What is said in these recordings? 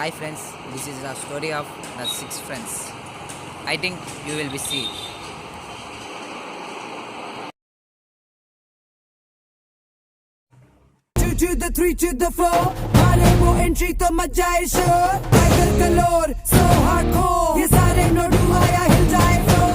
Hi friends, this is the story of the six friends. I think you will be see. Two to the three to the four. मारे वो entry तो much जाए शोर. Tiger galore, so hardcore. ये सारे नोडू आया हिल जाए floor.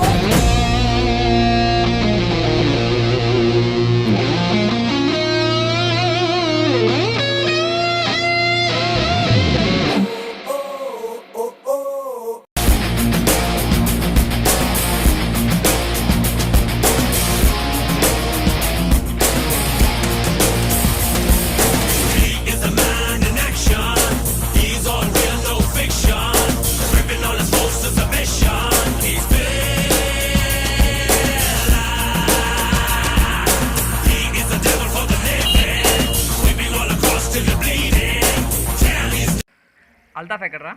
Altaf ఎక్కడరా?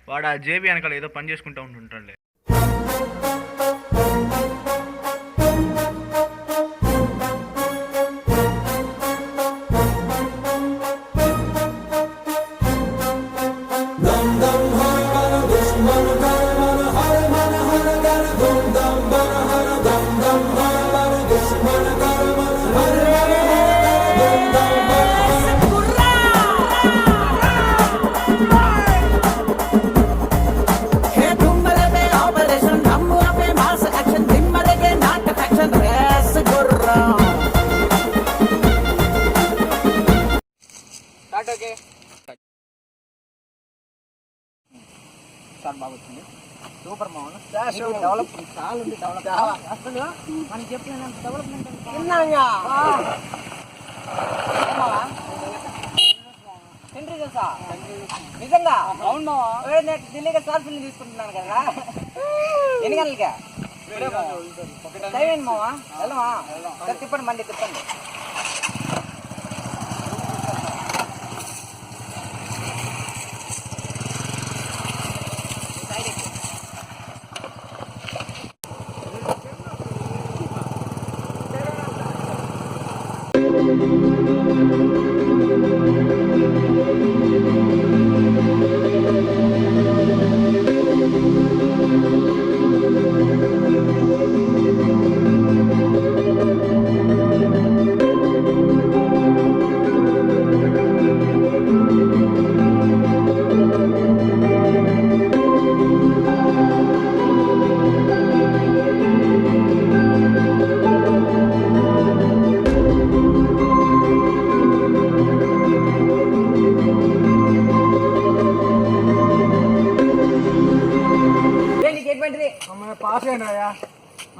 వాడు ఆ జేబీ వెనకాల ఏదో పని చేసుకుంటూ ఉంటుంటాడులే. సూపర్ మామూలు డెవలప్మెంట్ చాలా ఉంది. అసలు మనకి చెప్పిన డెవలప్మెంట్ సెంట్రీ తెలుసా? నిజంగా అవును మావా. నేను ఢిల్లీగా షార్ట్ ఫిల్మ్ తీసుకుంటున్నాను కదా. ఎన్ని గంటలకి టైం ఏంటి మావా? వెళ్దామా? సరే తిప్పండి, మండి తిప్పండి. పాస్ అయినా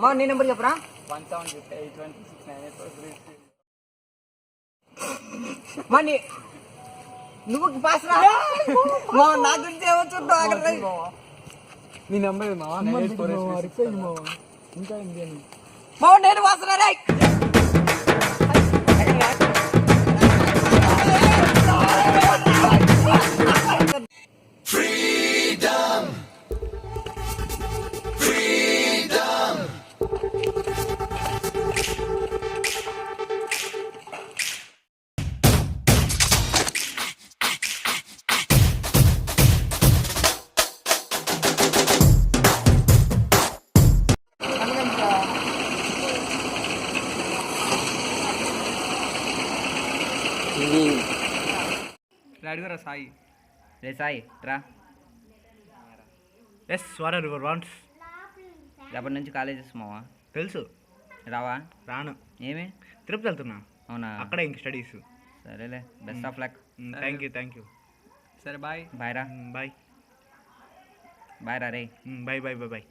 మా నీ నెంబర్ చెప్పరా? 1782698. మా నువ్వు పాస్ రా. నా గురించి ఏమో చూద్దాం. నీ నెంబర్ ఇంకా మా నేను పాస్ రా. అడిగారా సాయి? రే సాయి రా. Yes what are your wants? రేపటి నుంచి కాలేజెస్ మావా. తెలుసు. రావా? రాను. ఏమి? తిరుపతి వెళ్తున్నా. అవునా? అక్కడే ఇంక స్టడీస్. సరేలే, best of luck. Thank you. సరే బాయ్. బాయ్ రా. బాయ్ రా రే. బాయ్.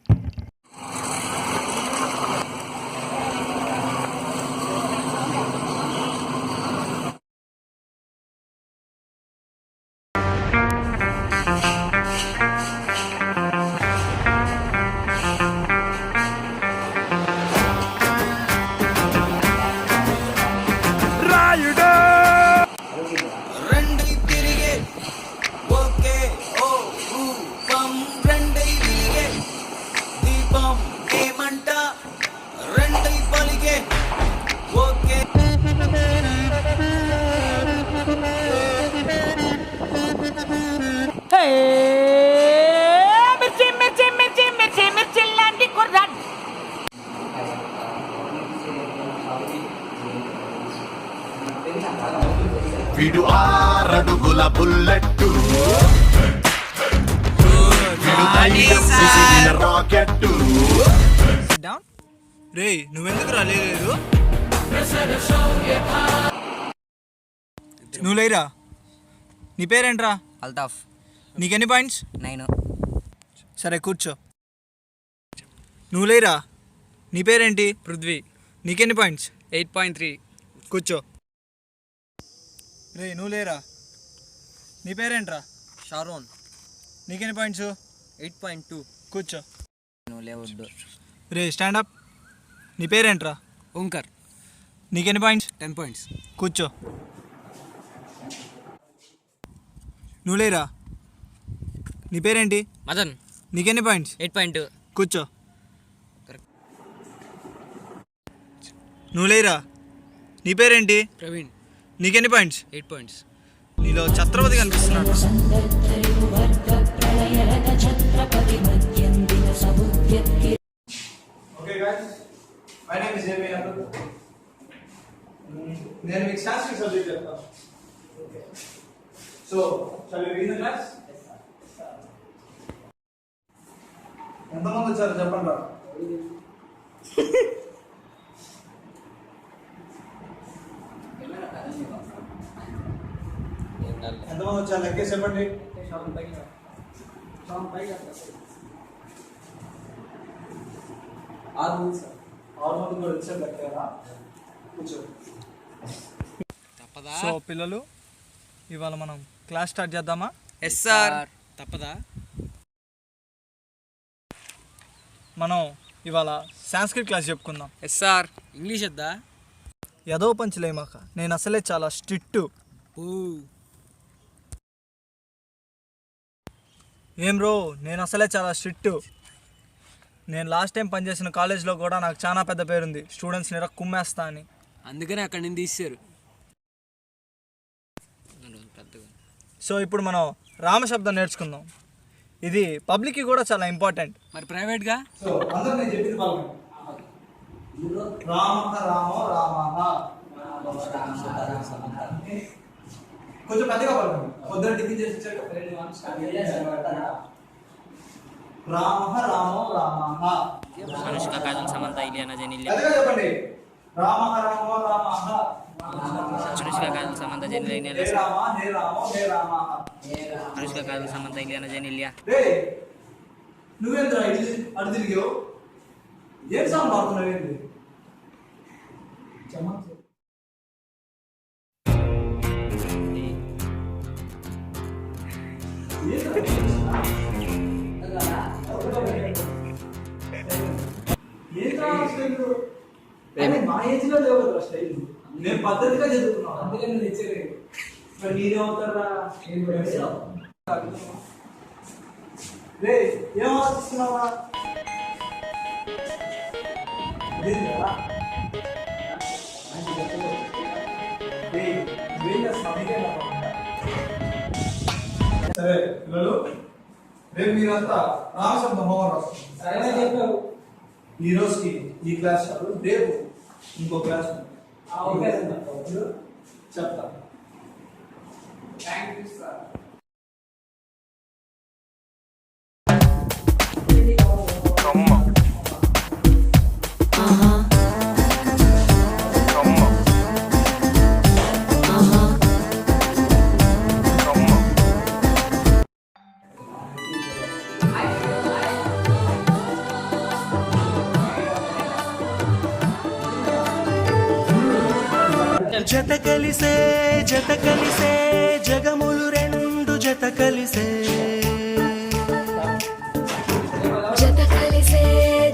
విడు 6 అడుగుల బుల్లెట్టు విడు ధైర్యం విసిరిన రాకెట్టు డౌన్ రే నువ్వెందుకు రాలేదు నువ్వు లేరా నీ పేరేంట్రా అల్తాఫ్ నీకెన్ని పాయింట్స్ 9. సరే కూర్చో నువ్వు లేరా నీ పేరేంటి పృథ్వీ నీకెన్ని పాయింట్స్ 8.3. కూర్చో రే నువ్వు లేరా నీ పేరేంట్రా షారోన్ నీకెన్ని పాయింట్స్ 8.2. కూర్చో నువ్వు లేవద్దు. రే స్టాండప్ నీ పేరేంట్రా ఓంకర్ నీకెన్ని పాయింట్స్ 10 points. కూర్చో నువ్వు లేరా నీ పేరేంటి మదన్ నీకెన్ని పాయింట్స్ 8.2. కూర్చో నువ్వు లేరా నీ పేరేంటి ప్రవీణ్ నీకెన్ని పాయింట్స్ 8 points. నీలో ఛత్రపతి కనిపిస్తున్నాడు నేను మీకు సాంస్క్రిట్ సబ్జెక్ట్ చెప్తాను so shall we begin the class? ఎంతమంది వచ్చారు చెప్పండి రా ఎంతమంది వచ్చారు లెక్కేసి చెప్పండి ఆరు మంది కూడా వచ్చారు లెక్కేరా కూర్చో తప్పదా? సో పిల్లలు ఇవాళ మనం క్లాస్ స్టార్ట్ చేద్దామా ఎస్ సార్. తప్పదా? మనం ఇవాళ సాంస్క్రిట్ క్లాస్ చెప్పుకుందాం ఎస్ సార్. ఇంగ్లీష్ వద్దా? ఏదో పంచలేమాక నేను అసలే చాలా స్ట్రిక్ట్ ఓ ఏం బ్రో నేను అసలే చాలా స్ట్రిక్ట్ నేను లాస్ట్ టైం పనిచేసిన కాలేజ్లో కూడా నాకు చాలా పెద్ద పేరుంది స్టూడెంట్స్ని ఇలా కుమ్మేస్తా అని అందుకనే అక్కడి నుంచి తీసారు. సో ఇప్పుడు మనం రామశబ్దం నేర్చుకుందాం ఇది పబ్లిక్కి కూడా చాలా ఇంపార్టెంట్ మరి ప్రైవేట్గా సో అందరూ నేను చెప్పింది రామ రామో రామ కొంచెం పెద్దగా పడకండి పొద్దున టిఫిన్ చేసి రామ రామో రామ అనుష్క కాజల్ సమంత ఇలియానా జెనిలియా పెద్దగా చెప్పండి రామ రామో రామ అనుష్క కాజల్ సమంత జెనిలియా హే రామ హే రామో హే రామ అనుష్క కాజల్ సమంత ఇలియానా జెనిలియా రే నువ్వేంద్రా అటు తిరిగావు ఏం సాంగ్ పాడుతున్నావు ఏంటి మా ఏజ్ లో లేవు కదా స్టైల్ నేను పద్ధతిగా చదువుకున్నాను అందుకే నేను తెచ్చేది మరి మీరేమవుతారా రే ఏం ఆలోచిస్తున్నావా సరే పిల్లలు రేపు మీరంతా రామశబ్దం హోంవర్క్ రాస్తారు ఈ రోజుకి ఈ క్లాస్ చాలు రేపు ఇంకో క్లాస్ చెప్తా జత కలిసే జగములు రెండు జత కలిసే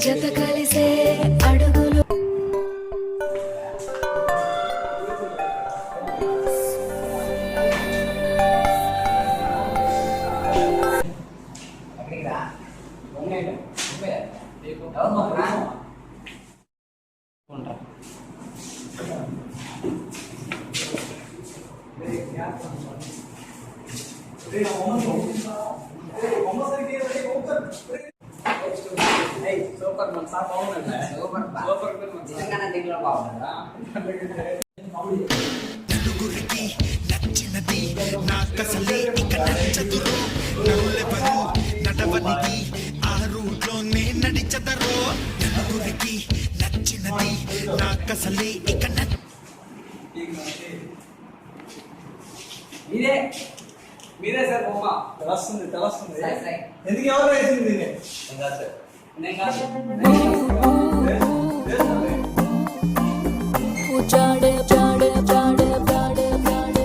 జత కలిసే అడుగులు సూపర్ మన సార్ బాగున్నాడు సూపర్ నిజంగానే దీంట్లో బాగున్నాడా నలుగురికి నచ్చిన నాకసలే ఇక నచ్చదురో నరులెవరు నడవనికి ఆ రూట్లోనే నడిచదరో నలుగురికి నచ్చినది నాకసలే ఇక మీరే సార్ బొమ్మ తెలుస్తుంది ఎందుకు ఎవరు వేసింది దీన్ని? ఉచాడే చాడే చాడే చాడే చాడే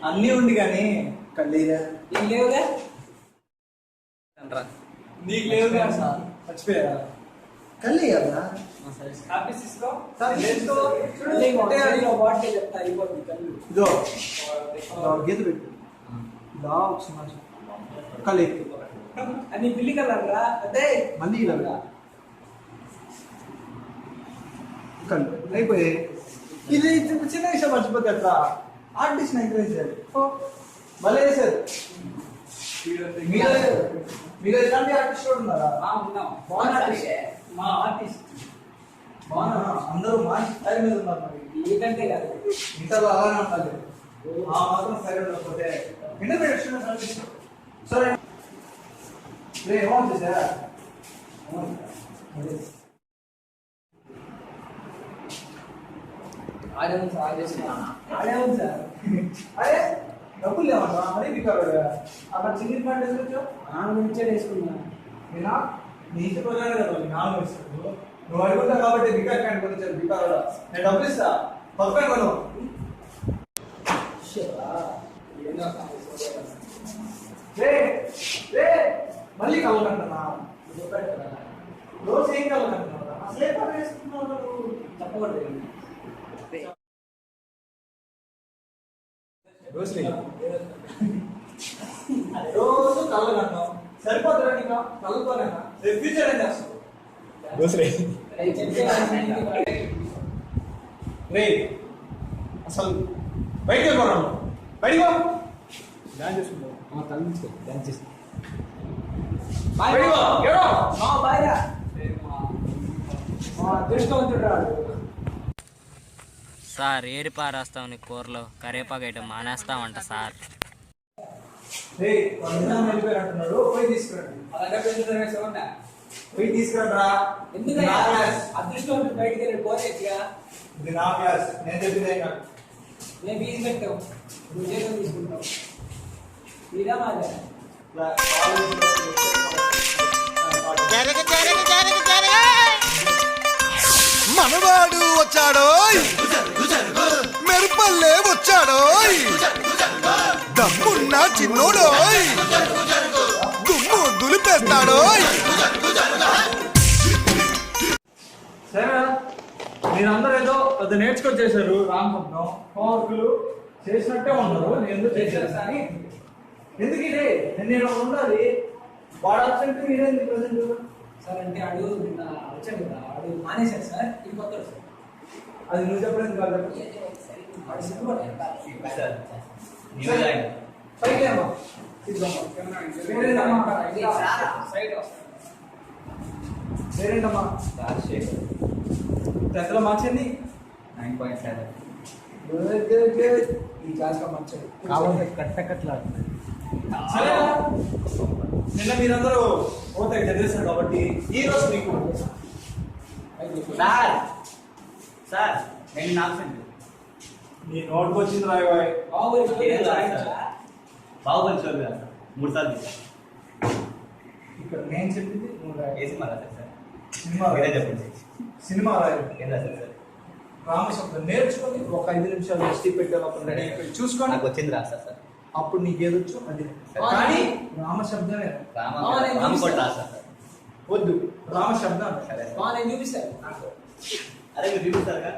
అన్నీ ఉంది కానీ కళ్ళీరా ఏం లేవుగా నీకు లేదు కదా సార్ మర్చిపోయారా కళ్ళీ కదా ఆఫీస్ తీసుకో సార్ చేసుకో బాటిల్ చెప్తా అయిపోతుంది కళ్ళు ఇదో గీత పెట్టు ఇలా ఒక సమాజం కళ్ళు అది పిల్లి కలర్ రా అదే మళ్ళీ ఇలా పెట్టు. కళ్ళు అయిపోయాయి ఇది చిన్న విషయం మర్చిపోతే అట్లా ఆర్టిస్ట్ ఎంకరేజ్ చేయాలి భలే వేసారు మీరు ఎలాంటి ఆర్టిస్ట్ కూడా ఉన్నారా ఉన్నాం మా ఆర్టిస్ట్ బాగున్నా అందరూ మంచి స్థాయి మీద ఉన్నారు మరి ఏంటంటే కాదు ఇంటర్లో అలానే ఉండాలి ఆ మాత్రం సరే ఉండకపోతే ఇంటర్మీడియట్ సరే ఏమవుతుంది సార్ ఆడే సార్ అరే డబ్బులు లేవన్నా మరీ బికారు అక్కడ చిన్ని పాయింట్ వేసుకోవచ్చు నాన్న నుంచే వేసుకున్నాను నేనా నీ ఇంటి ప్రజలే కదా మీ నాన్న వేసుకోవచ్చు నువ్వు అడుగుతావు కాబట్టి బికార్ క్యాంట్ గురించి బికారు నేను డబ్బులు ఇస్తా పక్కన కొను రే రే మళ్ళీ కలగంటున్నా రోజు ఏం కలగంటున్నా అసలు ఏ పని వేసుకున్నావు నువ్వు చెప్పకూడదు రోజు కలగంటాం సరిపోతుందా నీకు కలుగుతానేనా రేపు ఫ్యూచర్ ఏం చేస్తావు రే అసలు బయటకు వెళ్ళిపోరాను బయటికి డ్యాన్స్ చేసుకుంటావు బాయ్రా అదృష్టవంతుడు రాడు సార్ ఏరి పారేస్తామని కూరలో కరివేపాకు ఐటమ్ మానేస్తామంట సార్. రే వాళ్ళు వెళ్ళిపోయారు అంటున్నాడు పోయి తీసుకురండి అలాగే పెంచుతున్నా పోయి తీసుకురండి ఎందుకంటే అదృష్టవంతుడు బయటికి వెళ్ళి పోతేగా ఇది నా క్లాస్ నేను చెప్పింది అయినా మేము ఫీజు పెట్టాం నువ్వు జీతం తీసుకుంటావు ఇదా మాదే మనవాడు వచ్చాడోయ్ మెరుపల్లే వచ్చాడోయ్ దమ్మున్న చిన్నోడోయ్ దుమ్ము దులిపేస్తాడోయ్. సరే మీరందరూ ఏదో అది నేర్చుకొని చేశారు రామపట్నం హోంవర్క్లు చేసినట్టే ఉన్నారు నేను ఎందుకు చేశాను కానీ ఎందుకు ఇదే నేను ఉండాలి వాడు అబ్సెంట్ మీరేంది ప్రజెంట్ సార్ అంటే అడుగు వచ్చాడు కదా అడుగు మానేశారు సార్ ఇది కొత్త సార్ అది నువ్వు చెప్పలేదు కాదు వాడు సిగ్గుపడ్డాడు పైకి ఏమో పేరేంటమ్మా టెన్త్లో మార్క్స్ ఏంది 9.7 ఈ క్లాస్లో మార్చాడు కట్టకట్లాడుతుంది సరే నిన్న మీరందరూ పోతాయి చదివేశారు కాబట్టి ఈ రోజు మీకు సార్ సార్ నేను నాబ్సెంట్ నీ నోట్కి వచ్చింది రాయబాయ్ బాహుబలి చదువు 3 సార్లు ఇక్కడ నేను చెప్పింది నువ్వు రాయి. ఏ సినిమా రాశారు సార్ సినిమా మీరే రాయి. చెప్పండి సినిమా రాయి ఏం రాశారు సార్ రామశబ్దం నేర్చుకొని ఒక 5 నిమిషాలు ఎస్టీ పెట్టేటప్పుడు రెడీ అయిపోయి చూసుకొని నాకు వచ్చింది రాస్తారు సార్ అప్పుడు నీకు ఏదొచ్చు అది సరే. కానీ రామశబ్దమే రామకోట రాస్తారు సార్ వద్దు రామశబ్దం సరే నేను చూపిస్తాను అరే మీరు చూపిస్తారుగా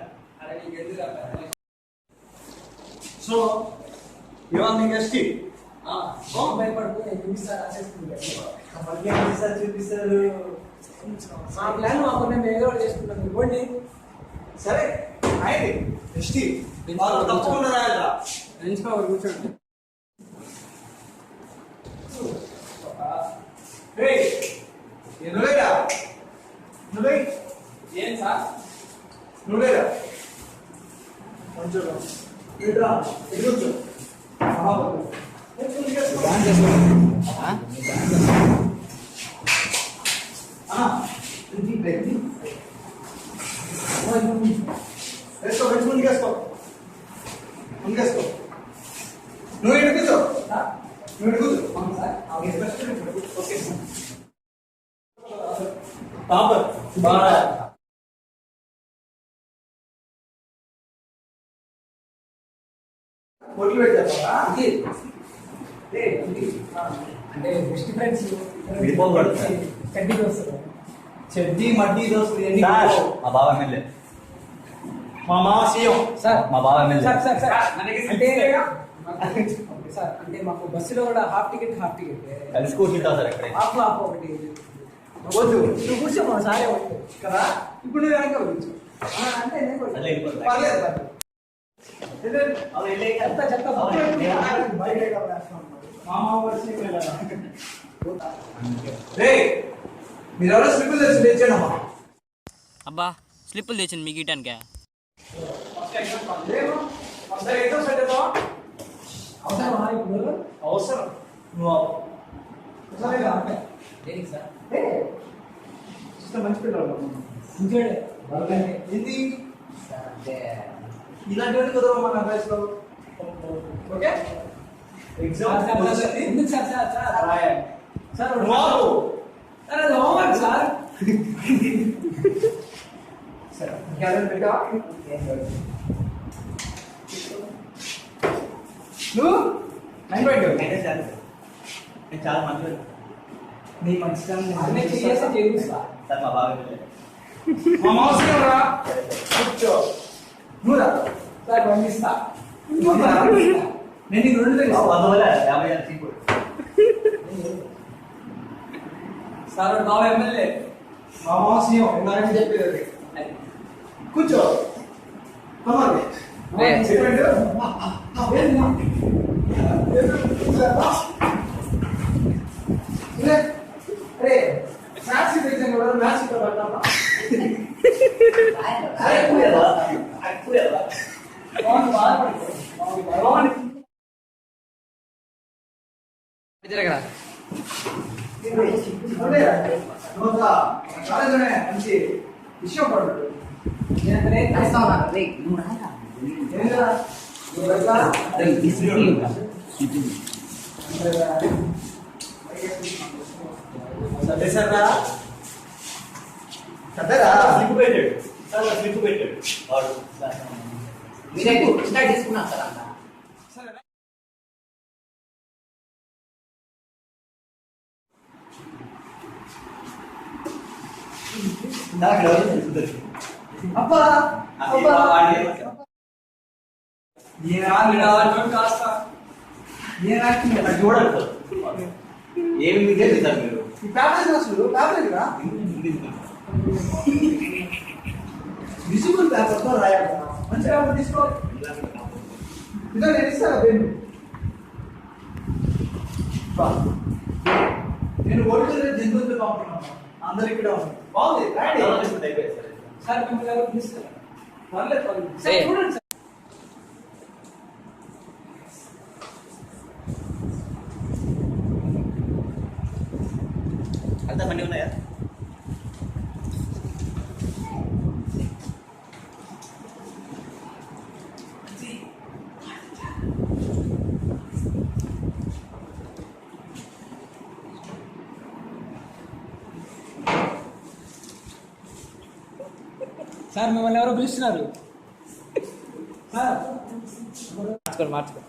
సో ఇవాళ నీకు ఎస్టీ భయపడుతూ నేను చూపిస్తాను రాసేసుకుంటాను చూపిస్తారు మా ప్లాన్ మాకుండా మేము ఏదో ఒకటి చేసుకుంటాం ఇవ్వండి సరే అయింది ఎస్టీ వాళ్ళు తప్పకుండా రాయాలా ప్రిన్సిపల్ కూర్చోండి నువ్వేరా నువ్వే ఏం సార్ నువ్వేరా కొంచెం ఇట్రా ఎదుగుచ్చు వేసుకో ముందుకేసుకో నువ్వు ఇక్కడ కూర్చో నువ్వు ఇక్కడ కూర్చో ఓకే టాపర్ బాగా పొట్లు పెట్టావా అంటే బెస్ట్ ఫ్రెండ్స్ చెడ్డీ దోస్తులు చెడ్డీ మడ్డీ దోస్తులు ఎన్ని మా బావ ఎమ్మెల్యే మా మామ సీఎం సార్ మా బావ ఎమ్మెల్యే సార్ సార్ సార్ అంటే సార్ అంటే మాకు బస్సులో కూడా హాఫ్ టికెట్ కలిసి కూర్చుంటావు సార్ ఎక్కడ హాఫ్ ఒకటి వద్దు నువ్వు కూర్చోమా సారే వద్దు కదా ఇప్పుడు నువ్వు వెనక కూర్చో అంటే నేను కూడా పర్లేదు పర్లేదు చెత్త చెత్త మీరెవరో స్లిప్పులు తెచ్చి తెచ్చాడమ్మా అబ్బా స్లిప్పులు తెచ్చింది మీకు ఇటానికే అవసరం నువ్వు దేనికి సార్ మంచి పిల్లలు ఇంకేడే ఏంటి అంటే ఇలాంటి కదా మన అభ్యాసంలో ఓకే ఎగ్జామ్ ఎందుకు సార్ సార్ సార్ సార్ బాబు సార్ అది హోంవర్క్ సార్ సరే క్యాలెండర్ పెట్టా నువ్వు 9.2 నేను చాలా మంచి నీ మంచితనం అన్నీ చేసి చేయిస్తా సార్ మా బావ ఎమ్మెల్యే మా మౌసం రా కూర్చో నువ్వు రా సార్ పంపిస్తా నేను నీకు 2 తెలుసు 150 సీట్ సార్ బాబు ఎమ్మెల్యే మా మౌసం ఇందాక చెప్పేది కూర్చో కమాలి అరే సాక్షి ఎగ్జామ్ కూడా మ్యాథ్స్ ఇక్కడ పడతామా జరగరా మంచి విషయం పడు సరేసరా కదరా స్లిప్ పెట్టాడు సార్ స్లిప్ పెట్టాడు వాడు తీసుకున్నా సార్ అంతా నాకు ఎవరు తెలుస్తుంది అబ్బా అబ్బా చూడాలి సార్ ఏమి మీకు సార్ మీరు ఈ పేపర్ అసలు పేపర్ కదా విజిబుల్ పేపర్ తో రాయాలి మంచి పేపర్ తీసుకో ఇదో నేను ఇస్తాను పెన్ను నేను ఓడిపోతే జంతువులతో పంపుతున్నాను అందరు ఇక్కడ ఉన్నారు బాగుంది రాయండి సార్ మిమ్మల్ని పిలుస్తారు పర్లేదు పర్లేదు సార్ చూడండి సార్ అంతా పని ఉన్నాయా సార్ మిమ్మల్ని ఎవరో పిలుస్తున్నారు సార్ మార్చుకో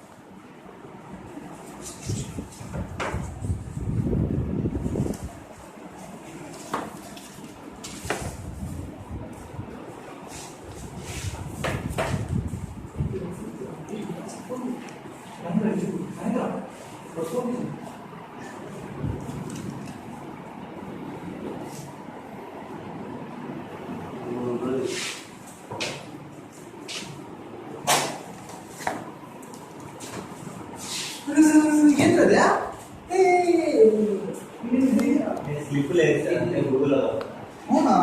ఏంటదా స్లిప్ స్లిప్ లేదు గూగుల్లో. అవునా?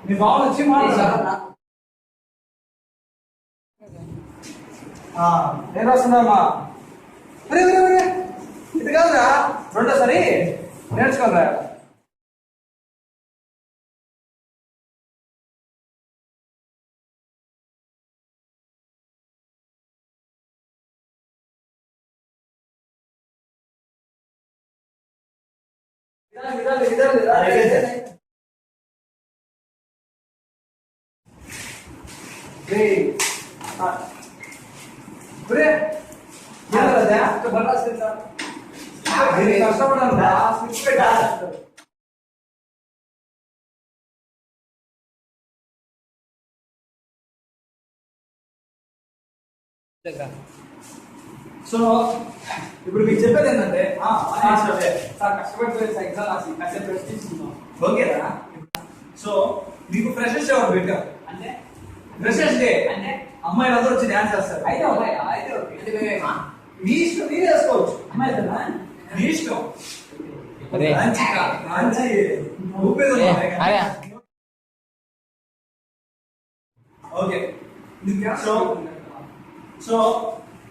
మీ బావులు వచ్చి మాట్లాడారు. ఏం రాస్తున్నారమ్మా? ఇది కాదురా, రెండోసారి నేర్చుకోరా. కష్టపడాలి. సో ఇప్పుడు మీకు చెప్పేది ఏంటంటే సార్ కష్టపడిపోయి ఎగ్జామ్ రాసి కాసేపు రెస్ట్ తీసుకుందాం, ఓకేనా? సో మీకు ఫ్రెషర్స్ డే ఒకటి పెట్టాం. అంటే ఫ్రెషర్స్ డే అంటే అమ్మాయిలు అందరూ వచ్చి డాన్స్ చేస్తారు. అయితే మీ ఇష్టం, మీరు వేసుకోవచ్చు. అమ్మాయి మీ ఇష్టం. ఓకే. సో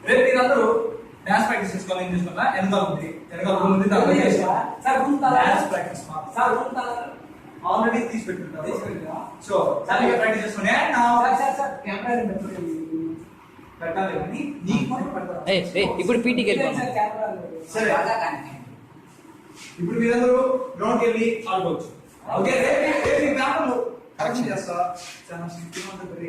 రేపు మీరందరూ డాన్స్ ప్రాక్టీస్ చేసుకోవాలి. ఏం చేసుకున్నా వెనకాల ఉంది, వెనకాల రూమ్ ఉంది, డాన్స్ ప్రాక్టీస్ ఆల్రెడీ తీసి పెట్టుకుంటారు. సో చాలా ప్రాక్టీస్ చేసుకునే పెట్టాలి. ఇప్పుడు పీటీకి వెళ్ళిపోతాం. సరే, ఇప్పుడు మీరందరూ గ్రౌండ్కి వెళ్ళి ఆడుకోవచ్చు. ఓకే, రేపు మీ బ్యానర్లు కరెక్షన్ చేస్తా. చాలా సింపుల్ ఉంటుంది.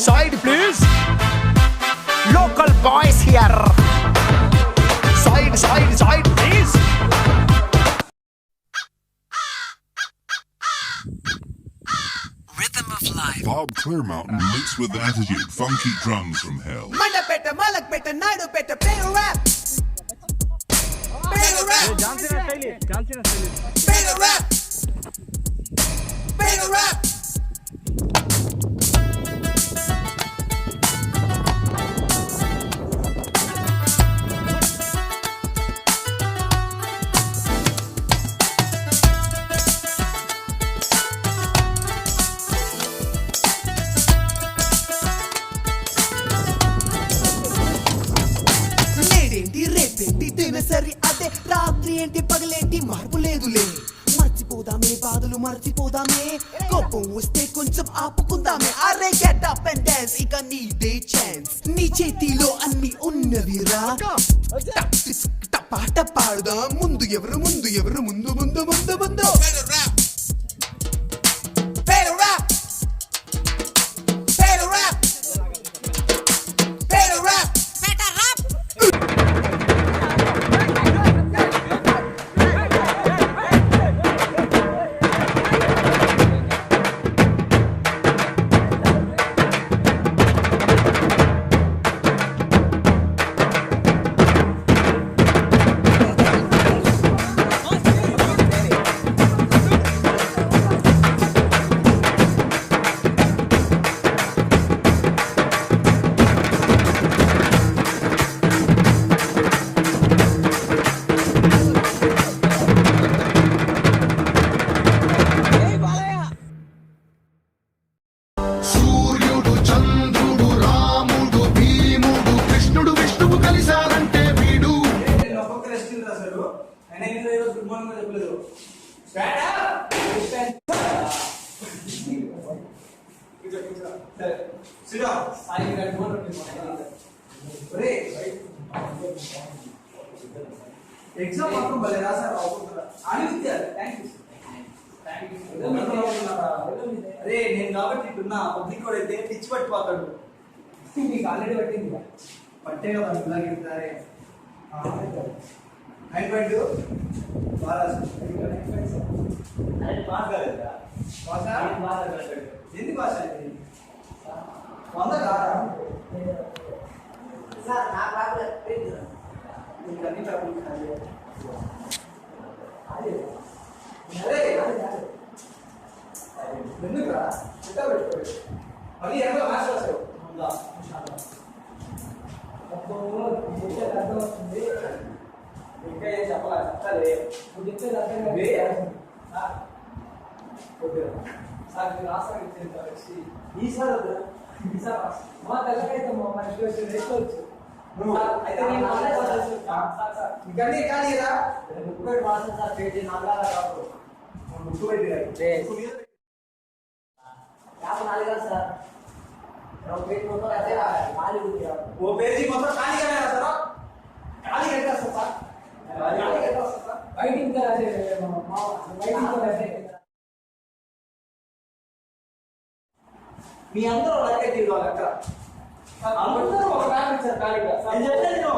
Side, please. Local boys here. Side, please. Rhythm of life. Bob Clearmountain mixed with attitude, funky drums from hell. Mandapeta, Malakpeta, Naidupeta, better rap. Better rap. Better rap. Better rap. సరి అదే రాత్రి ఏంటి పగలేంటి మార్పు లేదులే. మర్చిపోదామే బాధలు, మర్చిపోదామే కోపం వస్తే కొంచెం ఆపుకుందామే. అరే గెట్ అప్ అండ్ డాన్స్, ఇక నీదే ఛాన్స్. నీ చేతిలో అన్ని ఉన్నవిరా. పాట పాడుదాం. ముందు ఎవరు ముందు ఎవరు ముందు ముందు ముందు ముందు. ఎగ్జామ్ మాత్రం భలే రాశారు. అదే నేను కాబట్టి ఇప్పుడున్నా పబ్లిక్ కూడా అయితే పిచ్చి పట్టిపోతాడు. మీకు ఆల్రెడీ పట్టింది, పట్టే కదా ఇలాగే 9.2 బాగా ఎన్ని భాష 100 కాదా? సార్ నా పేపర్ మీకు అన్ని పేపర్లు ఎందుకురా చిట్టా పెట్టుకోండి అది ఎంత మ్యాచ్ రాసావు అర్థం వస్తుంది ఇంకా ఏం చెప్పాలి చెప్తాలే నువ్వు చెప్పేది అర్థం సార్ మీరు రాష్ట్రం ఇచ్చేసి ఈసారి ఈసారి మా తెల్లకైతే మా నేర్చుకోవచ్చు అయితే నేను ఇంకన్నీ కానీ ముప్పై మాసం సార్ పేజీ నాలుగు కాదు యాభై నాలుగు సార్ పేజీ మొత్తం అయితే ఖాళీ ఉంది ఓ పేజీ మొత్తం ఖాళీగానే రాస్తారా ఖాళీ ఎట్లా వస్తుంది సార్ బయట ఇంకా మీ అందరూ లెక్క తీయాలి లెక్క అందరూ ఒక పేపర్ ఇచ్చారు ఖాళీగా నేను చెప్పేది నేను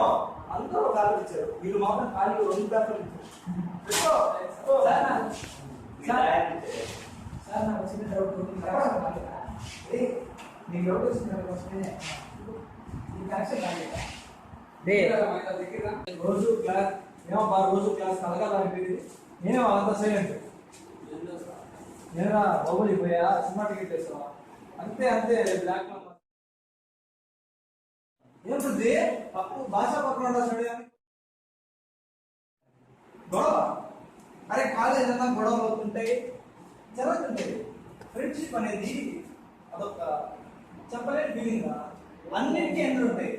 అందరూ ఒక పేపర్ ఇచ్చారు వీళ్ళు మాత్రం ఖాళీగా 2 పేపర్లు ఇచ్చారు సార్ నాకు చిన్న డౌట్ నీకు డౌట్ వచ్చింది ఈ కనెక్షన్ రోజు క్లాస్ ఏమబ్బా రోజు క్లాస్ కలగాలనిపింది నేనే అంతా సైలెంట్ నేనా బాబులు పోయా సినిమా టికెట్ వేస్తావా అంతే అంతే బ్లాక్ ఏం బుద్ధి పప్పు భాష పక్కన ఉండాల్సి గొడవ అరే కాలేజ్ అన్నా గొడవలు అవుతుంటాయి జరుగుతుంటాయి ఫ్రెండ్షిప్ అనేది అదొక చెప్పలేని ఫీలింగ్ అన్నిటికీ ఎందు ఉంటాయి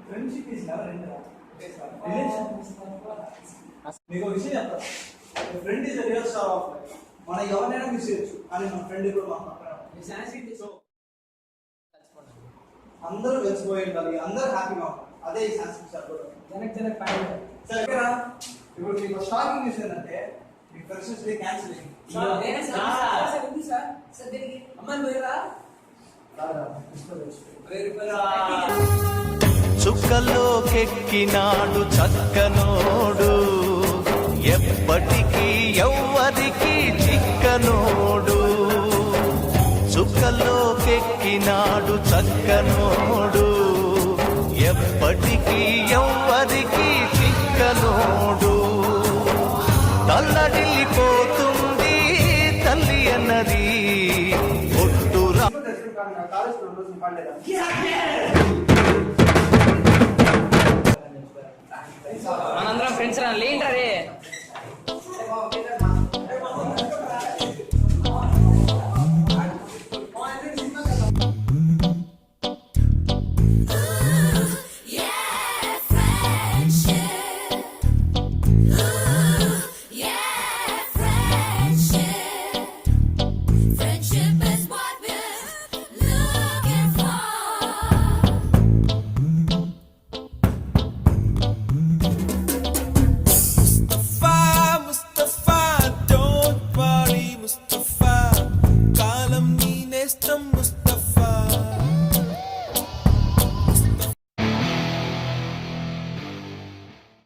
ఫ్రెండ్షిప్ ఈజ్ నెవర్ ఎండ్ మీకు విషయం చెప్తాను friend is real star of life మనం ఎవరినైనా మిస్ చేయొచ్చు కానీ మన ఫ్రెండ్ కూడా మన పక్కన అందరూ వెలిసిపోయి ఉండాలి అందరూ హ్యాపీగా ఉంటారు అదే ఈ సాంస్కృతిక సార్ కూడా సరే ఇప్పుడు మీకు షాకింగ్ న్యూస్ ఏంటంటే మీ ఫ్రెషర్స్ డే క్యాన్సిల్ అయింది చుక్కలోకెక్కినాడు చక్కనోడు ఎప్పటికీ ఎవ్వరికి చిక్కనోడు చుక్కలోకెక్కినాడు చక్కనోడు ఎప్పటికీ ఎవ్వరికి చిక్కనోడు తల్లడిల్లిపోతుంది తల్లి అన్నది ఒట్టురా మనందరం ఫ్రెండ్స్ రా లేంట్రా రే